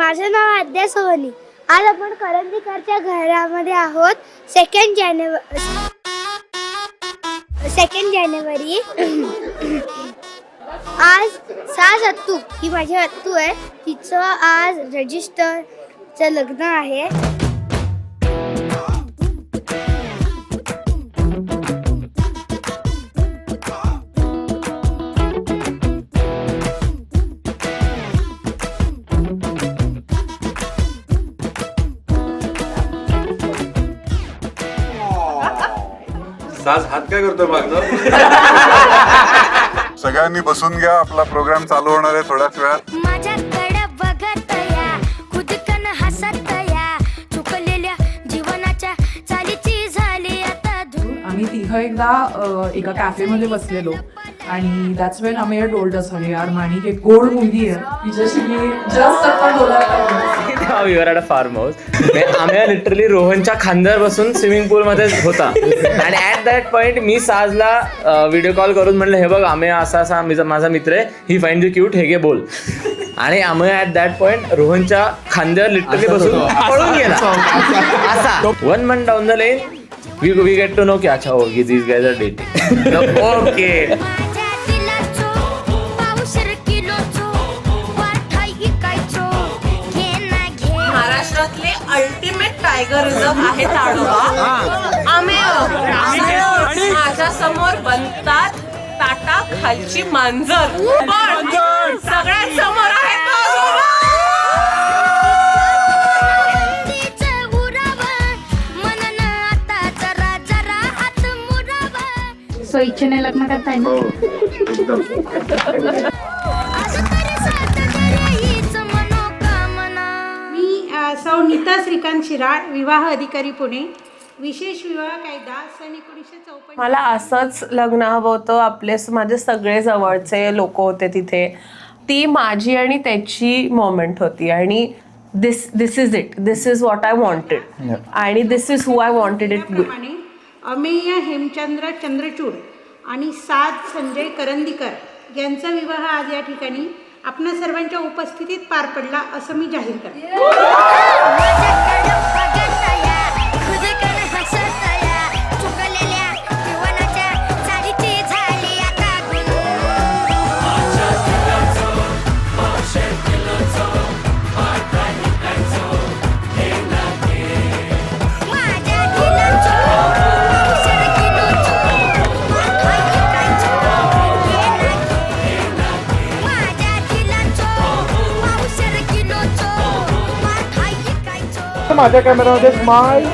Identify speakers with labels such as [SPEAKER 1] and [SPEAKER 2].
[SPEAKER 1] माझं नाव आद्या सोहनी. आज आपण करंदीकरच्या घरामध्ये आहोत. 2 जानेवारी. आज साज अत्तू ही माझी अत्तू आहे. तिचं आज रजिस्टरचं लग्न आहे.
[SPEAKER 2] साज हात काय करतोय मागनं?
[SPEAKER 3] सगळ्यांनी बसून घ्या, आपला प्रोग्राम चालू होणार आहे थोड्याच वेळात.
[SPEAKER 4] माझ्याकडे बघत या, खुदकन हसत या, चुकलेल्या जीवनाच्या चालीची झाली आता धूम.
[SPEAKER 5] आम्ही तिघं एकदा एका कॅफेमध्ये बसलेलो आणि दॅट्स वेन आम्ही टोल्ड अस अरे यार माणिक एक गोड मुलगी आहे तिच्याशी मी जस्ट आता बोलायला.
[SPEAKER 6] We were at a farm house. आम्ही लिटरली रोहनच्या खांद्यावर बसून स्विमिंग पूलमध्ये होता आणि at that point me साजला video call करून म्हणलं हे बघ आम्ही असा माझा मित्र आहे, ही फाइंड यू क्यूट, हे घे बोल. आणि आम्ही ॲट दॅट पॉईंट रोहनच्या खांद्यावर लिटरली बसून पळून गेला असा. 1 month down the lane we get to know की अच्छा okay these guys are dating. Okay
[SPEAKER 4] माझ्या दिलाचो पाऊसर किलोचो वाठाई इकायचो घे ना घे.
[SPEAKER 7] महाराष्ट्रातले अल्टिमेट टायगर रिझर्व आहे ताडोबा. आम्ही माझ्या समोर बनतात ताटा खालची मांजर, पण सगळ्यात समोर आहे ताडोबा.
[SPEAKER 4] आनंदीचं उरावं, मनन आता जरा जरा आत मुरावं.
[SPEAKER 8] सो इच्छेने लग्न करताय ना?
[SPEAKER 4] असं तरी साथ दे हीच मनोकामना.
[SPEAKER 9] मी सौ नीता श्रीकांत शिराळ, विवाह अधिकारी पुणे. विशेष विवाह कायदा सन 1954.
[SPEAKER 7] मला असंच लग्न हवं होतं. माझे सगळे जवळचे लोक होते तिथे. ती माझी आणि त्याची मोमेंट होती आणि दिस is it, this is what I wanted आणि दिस is who I wanted it.
[SPEAKER 9] त्याप्रमाणे अमेय हेमचंद्र चंद्रचूड आणि साज संजय करंदीकर यांचा विवाह आज या ठिकाणी आपणा सर्वांच्या उपस्थितीत पार पडला असं मी जाहीर करते.
[SPEAKER 4] माझ्याकडे बघत या, खुदकन हसत या, चुकलेल्या जीवनाच्या चालीची झाली आता धूम. माझ्या दिलाचो पाऊसर किलोचो वाठाई इकायचो घे ना घे. माझ्या दिलाचो पाऊसर किलोचो वाठाई इकायचो.
[SPEAKER 10] माझ्या कॅमेरामध्ये स्माइल